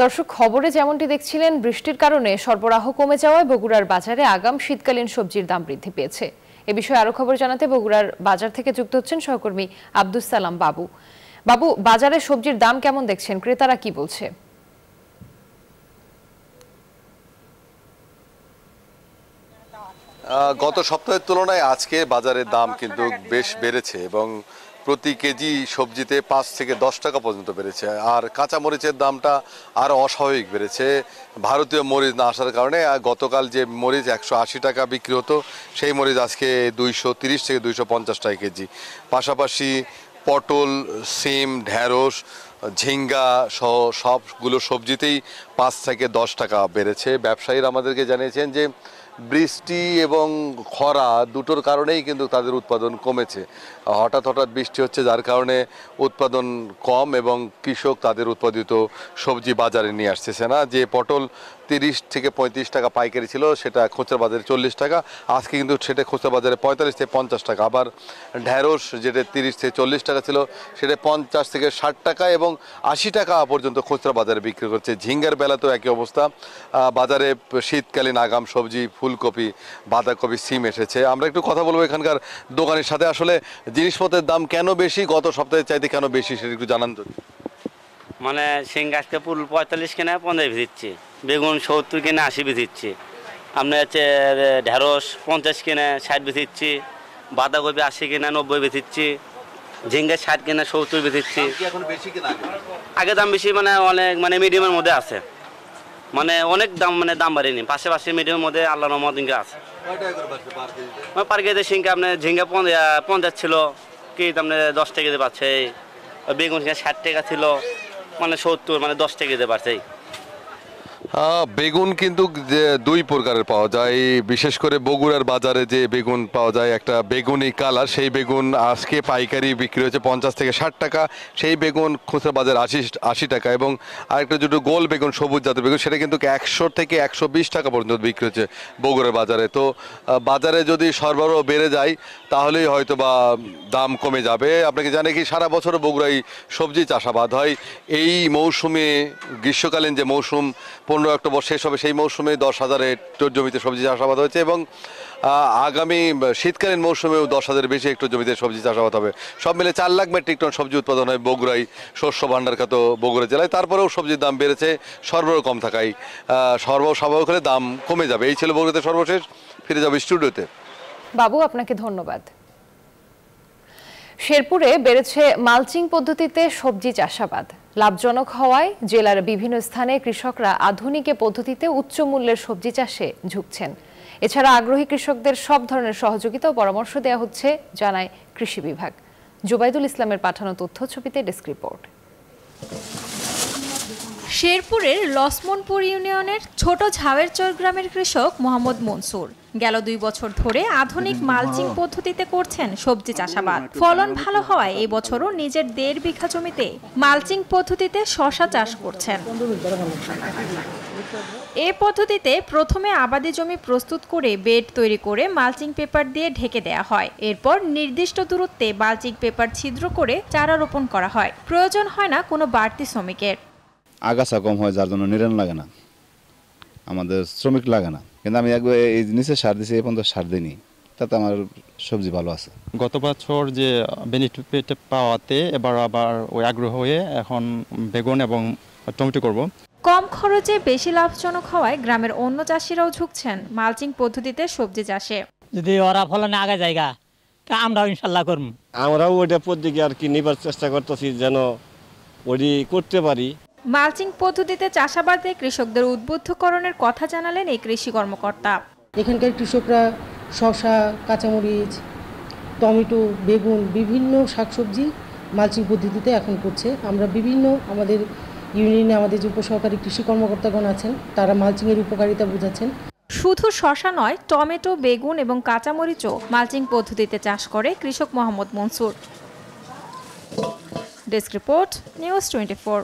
দর্শক, খবরে যেমনটি দেখছিলেন, বৃষ্টির কারণে সরবরাহ কমে যাওয়ায় বগুড়ার বাজারে আগাম শীতকালীন সবজির দাম বৃদ্ধি পেয়েছে। এ বিষয়ে আরো খবর জানাতে বগুড়ার বাজার থেকে যুক্ত হচ্ছেন সহকর্মী আব্দুস সালাম বাবু। বাবু, বাজারে সবজির দাম কেমন দেখছেন, ক্রেতারা কি বলছে? গত সপ্তাহের তুলনায় আজকে বাজারের দাম কিন্তু বেশ বেড়েছে এবং প্রতি কেজি সবজিতে 5 থেকে 10 টাকা পর্যন্ত বেড়েছে। আর কাঁচা মরিচের দামটা আরও অস্বাভাবিক বেড়েছে। ভারতীয় মরিচ না আসার কারণে গতকাল যে মরিচ 180 টাকা বিক্রি হতো, সেই মরিচ আজকে 230 থেকে 250 টাকা কেজি। পাশাপাশি পটল, সিম, ঢেঁড়স, ঝিঙ্গা সহ সবগুলো সবজিতেই 5 থেকে 10 টাকা বেড়েছে। ব্যবসায়ীরা আমাদেরকে জানিয়েছেন যে বৃষ্টি এবং খরা দুটোর কারণেই কিন্তু তাদের উৎপাদন কমেছে। হঠাৎ বৃষ্টি হচ্ছে, যার কারণে উৎপাদন কম এবং কৃষক তাদের উৎপাদিত সবজি বাজারে নিয়ে আসতেছে না। যে পটল 30 থেকে 35 টাকা পাইকারি ছিল, সেটা খুচরা বাজারে 40 টাকা, আজকে কিন্তু সেটা খুচরা বাজারে 45 থেকে 50 টাকা। আবার ঢেঁড়স যেটা 30 থেকে 40 টাকা ছিল, সেটা 50 থেকে 60 টাকা এবং 80 টাকা পর্যন্ত খুচরা বাজারে বিক্রি করছে। ঝিঙ্গার বেলাতেও একই অবস্থা। বাজারে শীতকালীন আগাম সবজি, ফুলকপি, বাঁধাকপি, সিম এসেছে। আমরা একটু কথা বলবো এখানকার দোকানের সাথে। আসলে জিনিসপত্রের দাম কেন বেশি, গত সপ্তাহের চাইতে কেন বেশি, সেটা একটু জানান তো। মানে সিঙ্গা আজকে পুল 45 কিনে 50 দিচ্ছি, বেগুন 70 কিনে 80 দিচ্ছি, আপনার হচ্ছে ঢেঁড়স 50 কিনে 60 দিচ্ছি, বাঁধাকপি 80 কিনে 90 দিচ্ছি, ঝিঙ্গা 60 কিনে 70 দিচ্ছি। আগে দাম বেশি, মানে অনেক, মানে মিডিয়ামের মধ্যে আছে, মানে অনেক দাম, মানে দাম বাড়েনি, পাশে মিডিয়ামের মধ্যে আল্লাহর রহমত ইনকা আছে। পার কেজি সিঙ্গা আপনার ঝিঙ্গা 50 ছিল, কি আপনার 10 টাকা দিতে পারছে। বেগুন 60 টাকা ছিল, মানে 70, মানে 10 টাকা দিতে পারছে। বেগুন কিন্তু দুই প্রকারের পাওয়া যায়, বিশেষ করে বগুড়ার বাজারে যে বেগুন পাওয়া যায়, একটা বেগুনি কালার, সেই বেগুন আজকে পাইকারি বিক্রি হচ্ছে 50 থেকে 60 টাকা, সেই বেগুন খুচরা বাজারে 80 টাকা। এবং আরেকটা যেটা গোল বেগুন, সবুজ জাতের বেগুন, সেটা কিন্তু 100 থেকে 120 টাকা পর্যন্ত বিক্রি হচ্ছে বগুড়ার বাজারে। তো বাজারে যদি সরবরাহ বেড়ে যায় তাহলেই হয়তো বা দাম কমে যাবে। আপনাকে জানে কি, সারা বছর বগুড়ায় সবজি চাষাবাদ হয়। এই মৌসুমে, গ্রীষ্মকালীন যে মৌসুম 15 অক্টোবর শেষ হবে, সেই মৌসুমে 10,000 হেক্টর জমিতে সবজি চাষাবাদ হয়েছে এবং আগামী শীতকালীন মৌসুমেও 10,000 বেশি হেক্টর জমিতে সবজি চাষাবাদ হবে। সব মিলে 4 লাখ মেট্রিক টন সবজি উৎপাদন হয় বগুড়ায়, শস্য ভাণ্ডার খ্যাত বগুড়া জেলায়। তারপরেও সবজির দাম বেড়েছে, সরবরাহ কম থাকায়। সরবরাহ স্বাভাবিক হলে দাম কমে যাবে। এই ছিল বগুড়াতে সর্বশেষ। ফিরে যাবে স্টুডিওতে। বাবু, আপনাকে ধন্যবাদ। শেরপুরে বেড়েছে মালচিং পদ্ধতিতে সবজি চাষাবাদ। লাভজনক হওয়ায় জেলার বিভিন্ন স্থানে কৃষকরা আধুনিক পদ্ধতিতে উচ্চ মূল্যের সবজি চাষে ঝুঁকছেন। এছাড়া আগ্রহী কৃষকদের সব ধরনের সহযোগিতা ও পরামর্শ দেওয়া হচ্ছে, জানায় কৃষি বিভাগ। জুবাইদুল ইসলামের পাঠানো তথ্য ছবিতে ডেস্ক রিপোর্ট। শেরপুরের লসমনপুর ইউনিয়নের ছোট ঝাওয়েরচর গ্রামের কৃষক মোহাম্মদ মনসুর গেল 2 বছর ধরে আধুনিক মালচিং পদ্ধতিতে করছেন সবজি চাষাবাদ। ফলন ভালো হওয়ায় এই বছরও নিজের 1.5 বিঘা জমিতে মালচিং পদ্ধতিতে শসা চাষ করছেন। এই পদ্ধতিতে প্রথমে আবাদি জমি প্রস্তুত করে বেড তৈরি করে মালচিং পেপার দিয়ে ঢেকে দেওয়া হয়। এরপর নির্দিষ্ট দূরত্বে মালচিং পেপার ছিদ্র করে চারা রোপণ করা হয়। প্রয়োজন হয় না কোনো বাড়তি শ্রমিকের। আগাছা কম হয়, যার জন্য নিরান লাগে না, আমাদের শ্রমিক লাগে না। কিন্তু আমি একবার এই জিনিসে সার দিয়েছি, এই পর্যন্ত সার দিইনি, তাতে আমার সবজি ভালো আছে। গত বছর যে বেনিফিট পাওয়াতে এবার আবার ওই আগ্রহ হয়ে এখন বেগুন এবং টমেটো করব। কম খরচে বেশি লাভজনক হওয়ায় গ্রামের অন্য চাষিরাও ঝুঁকছেন মালচিং পদ্ধতিতে সবজি চাষে। যদি ওরা ফলনে আগে জায়গা, তা আমরাও ইনশাল্লাহ করব। আমরাও ওইটা পদ্ধতি আর কি নিবার চেষ্টা করতেছি, যেন ওই করতে পারি। মালচিং পদ্ধতিতে চাষাবাদে কৃষকদের উদ্বুদ্ধকরণের কথা জানালেন এই কৃষি কর্মকর্তা। এখানকার কৃষকরা শসা, কাঁচামরিচ, টমেটো, বেগুন, বিভিন্ন শাকসবজি মালচিং পদ্ধতিতে এখন করছে। আমরা বিভিন্ন আমাদের ইউনিয়নে আমাদের যে উপসহকারী কৃষি কর্মকর্তাগণ আছেন, তারা মালচিংয়ের উপকারিতা বোঝাচ্ছেন। শুধু শসা নয়, টমেটো, বেগুন এবং কাঁচামরিচও মালচিং পদ্ধতিতে চাষ করে কৃষক Mohammad Mansur. Desk report, news 24।